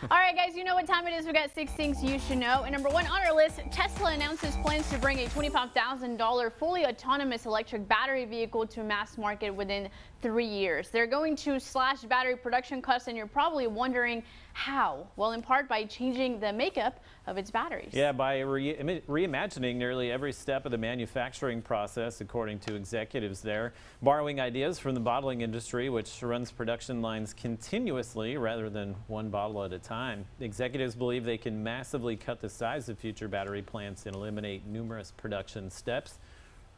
All right, guys, you know what time it is. We got 6 things you should know. And number 1 on our list, Tesla announces plans to bring a $25,000 fully autonomous electric battery vehicle to mass market within 3 years. They're going to slash battery production costs, and you're probably wondering how. Well, in part by changing the makeup of its batteries. Yeah, by reimagining nearly every step of the manufacturing process, according to executives there, borrowing ideas from the bottling industry, which runs production lines continuously rather than one bottle at a time. Executives believe they can massively cut the size of future battery plants and eliminate numerous production steps,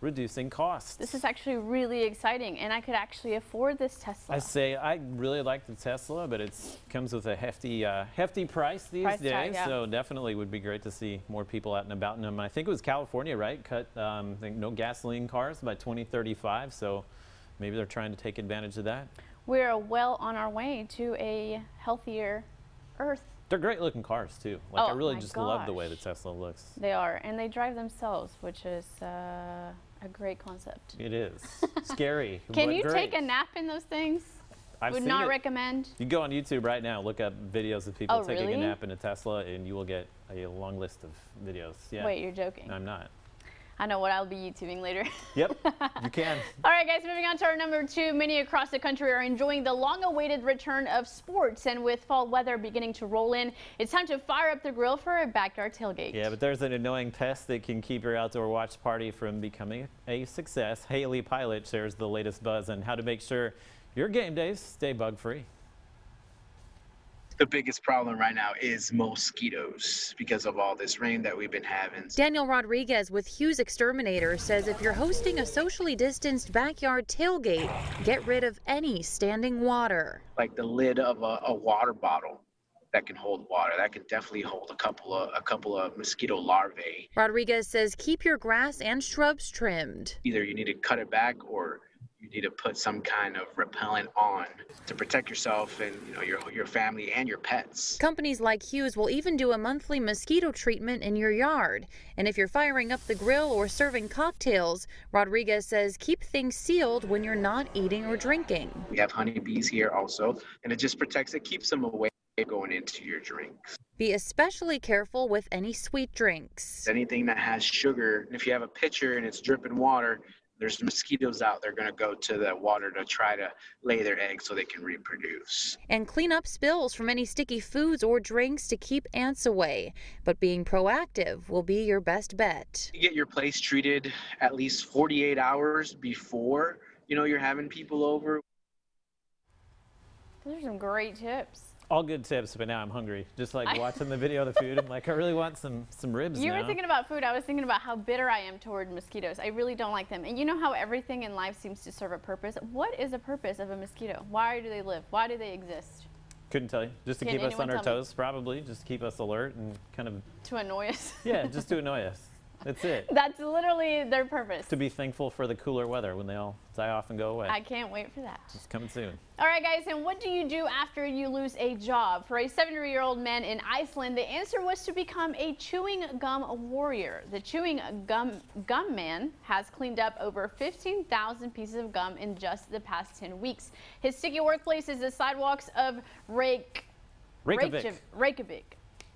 reducing costs. This is actually really exciting, and I could actually afford this Tesla. I really like the Tesla, but it comes with a hefty price these days. Tag, yeah. So definitely would be great to see more people out and about in them. I think it was California, right? Cut I think no gasoline cars by 2035. So maybe they're trying to take advantage of that. We're well on our way to a healthier Earth. They're great looking cars too. Like, I really just love the gosh. way the Tesla looks. They are, and they drive themselves, which is a great concept. It is. Scary. Can you great. take a nap in those things? Would not recommend. You go on YouTube right now, look up videos of people taking really? a nap in a Tesla, and you will get a long list of videos. Yeah. Wait, you're joking. I'm not. I know what I'll be YouTubing later. Yep, you can. All right, guys, moving on to our number 2. Many across the country are enjoying the long-awaited return of sports, and with fall weather beginning to roll in, it's time to fire up the grill for a backyard tailgate. Yeah, but there's an annoying pest that can keep your outdoor watch party from becoming a success. Haley Pilot shares the latest buzz on how to make sure your game days stay bug-free. The biggest problem right now is mosquitoes because of all this rain that we've been having. Daniel Rodriguez with Hughes Exterminator says if you're hosting a socially distanced backyard tailgate, get rid of any standing water. Like the lid of a water bottle that can hold water, that can definitely hold a couple of mosquito larvae. Rodriguez says keep your grass and shrubs trimmed. Either you need to cut it back or you need to put some kind of repellent on to protect yourself and your family and your pets. Companies like Hughes will even do a monthly mosquito treatment in your yard. And if you're firing up the grill or serving cocktails, Rodriguez says keep things sealed when you're not eating or drinking. We have honeybees here also, and it just protects it, keeps them away going into your drinks. Be especially careful with any sweet drinks. Anything that has sugar, and if you have a pitcher and it's dripping water, there's mosquitoes out there going to go to the water to try to lay their eggs so they can reproduce. And clean up spills from any sticky foods or drinks to keep ants away. But being proactive will be your best bet. You get your place treated at least 48 hours before, you're having people over. Those are some great tips. All good tips, but now I'm hungry. Just like watching the video of the food, I'm like, I really want some ribs You now. were thinking about food. I was thinking about how bitter I am toward mosquitoes. I really don't like them. And you know how everything in life seems to serve a purpose? What is the purpose of a mosquito? Why do they live? Why do they exist? Couldn't tell you. Just to keep us on our toes, probably. Just to keep us alert and kind of... To annoy us? Yeah, just to annoy us. That's it. That's literally their purpose. To be thankful for the cooler weather when they all die off and go away. I can't wait for that. It's coming soon. All right, guys, and what do you do after you lose a job? For a 70-year-old man in Iceland, the answer was to become a chewing gum warrior. The chewing gum man has cleaned up over 15,000 pieces of gum in just the past 10 weeks. His sticky workplace is the sidewalks of Reykjavik.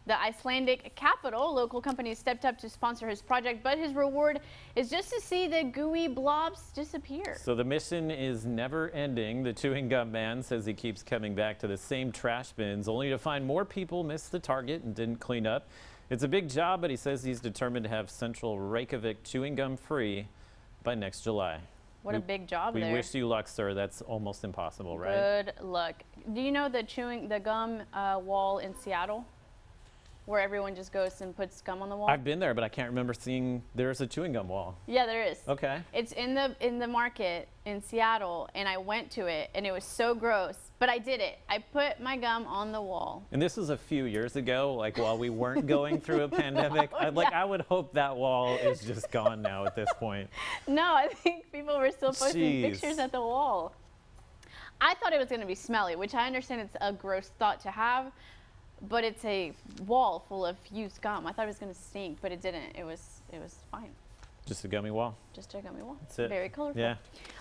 The Icelandic capital. Local companies stepped up to sponsor his project, but his reward is just to see the gooey blobs disappear. So the mission is never ending. The chewing gum man says he keeps coming back to the same trash bins, only to find more people missed the target and didn't clean up. It's a big job, but he says he's determined to have central Reykjavik chewing gum free by next July. What a big job there. We wish you luck, sir. That's almost impossible, right? Good luck. Do you know the gum wall in Seattle? Where everyone just goes and puts gum on the wall? I've been there, but I can't remember seeing there's a chewing gum wall. Yeah, there is. Okay. It's in the market in Seattle, and I went to it, and it was so gross. But I did it. I put my gum on the wall. And this was a few years ago, like while we weren't going through a pandemic. I would hope that wall is just gone now at this point. No, I think people were still posting pictures at the wall. I thought it was going to be smelly, which I understand it's a gross thought to have. But it's a wall full of used gum. I thought it was going to stink, but it didn't. It was fine. Just a gummy wall. Just a gummy wall. That's it. Very colorful. Yeah.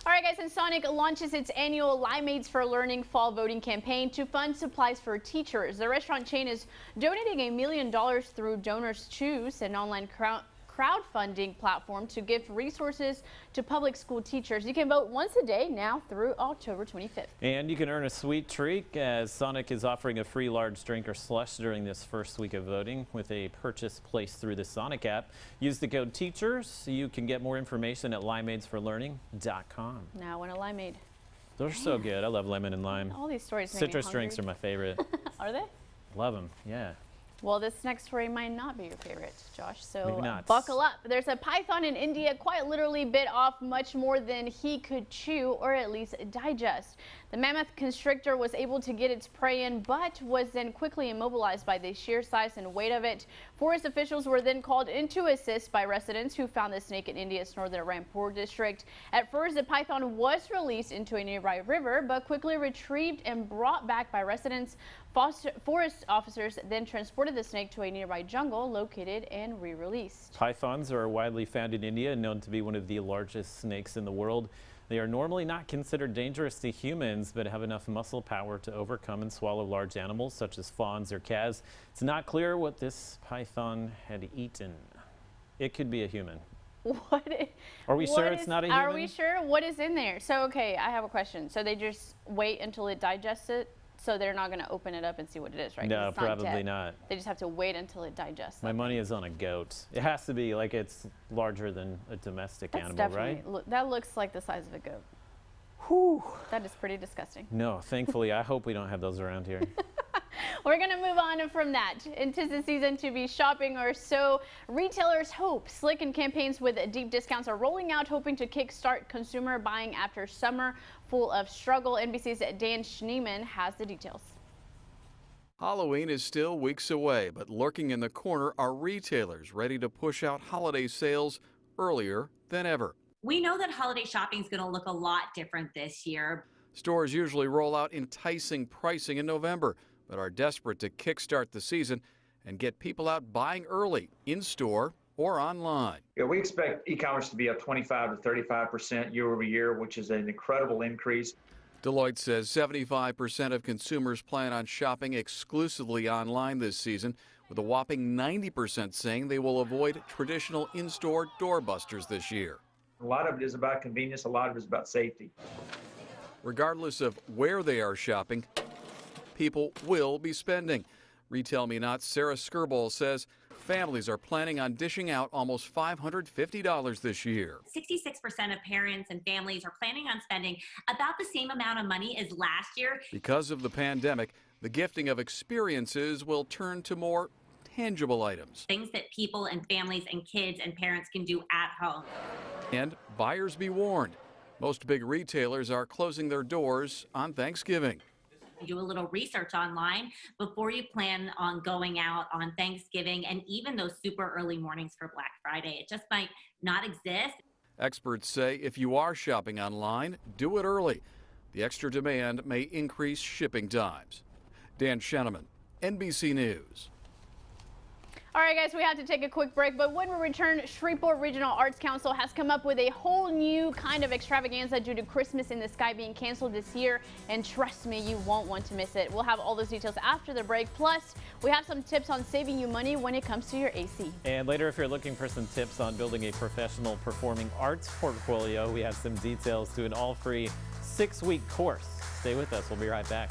All right, guys, and Sonic launches its annual Limeades for Learning fall voting campaign to fund supplies for teachers. The restaurant chain is donating $1 million through Donors Choose, an online crowdfunding platform to give resources to public school teachers. You can vote once a day now through October 25th. And you can earn a sweet treat as Sonic is offering a free large drink or slush during this first week of voting with a purchase placed through the Sonic app. Use the code TEACHERS. You can get more information at limeadesforlearning.com. Now I want a limeade. Those are so good. I love lemon and lime. All these stories make Citrus me hungry. drinks are my favorite. Are they? Love them, yeah. Well, this next story might not be your favorite, Josh, so not. Buckle up. There's a python in India quite literally bit off much more than he could chew or at least digest. The mammoth constrictor was able to get its prey in, but was then quickly immobilized by the sheer size and weight of it. Forest officials were then called in to assist by residents who found the snake in India's northern Rampur district. At first, the python was released into a nearby river, but quickly retrieved and brought back by residents. Forest officers then transported the snake to a nearby jungle, located and re-released. Pythons are widely found in India and known to be one of the largest snakes in the world. They are normally not considered dangerous to humans, but have enough muscle power to overcome and swallow large animals such as fawns or calves. It's not clear what this python had eaten. It could be a human. Are we sure it's not a human? Are we sure? What is in there? So, okay, I have a question. So they just wait until it digests it? So they're not going to open it up and see what it is, right? No, probably not. They just have to wait until it digests. My money is on a goat. It has to be like it's larger than a domestic animal, right? That looks like the size of a goat. Whew. That is pretty disgusting. No, thankfully, I hope we don't have those around here. We're going to move on from that. Into the season to be shopping, or so retailers hope. Slick and campaigns with deep discounts are rolling out, hoping to kickstart consumer buying after summer full of struggle. NBC's Dan Schneeman has the details. Halloween is still weeks away, but lurking in the corner are retailers ready to push out holiday sales earlier than ever. We know that holiday shopping is going to look a lot different this year. Stores usually roll out enticing pricing in November, but are desperate to kickstart the season and get people out buying early, in-store or online. Yeah, we expect e-commerce to be up 25 to 35% year over year, which is an incredible increase. Deloitte says 75% of consumers plan on shopping exclusively online this season, with a whopping 90% saying they will avoid traditional in-store doorbusters this year. A lot of it is about convenience, a lot of it is about safety. Regardless of where they are shopping, people will be spending. Retail Me Not Sarah Skirball says families are planning on dishing out almost $550 this year. 66% of parents and families are planning on spending about the same amount of money as last year. Because of the pandemic, the gifting of experiences will turn to more tangible items. Things that people and families and kids and parents can do at home. And buyers be warned, most big retailers are closing their doors on Thanksgiving. Do a little research online before you plan on going out on Thanksgiving and even those super early mornings for Black Friday. It just might not exist. Experts say if you are shopping online, do it early. The extra demand may increase shipping times. Dan Scheneman, NBC News. All right, guys, we have to take a quick break, but when we return, Shreveport Regional Arts Council has come up with a whole new kind of extravaganza due to Christmas in the Sky being canceled this year, and trust me, you won't want to miss it. We'll have all those details after the break. Plus, we have some tips on saving you money when it comes to your AC. And later, if you're looking for some tips on building a professional performing arts portfolio, we have some details to an all-free 6-week course. Stay with us. We'll be right back.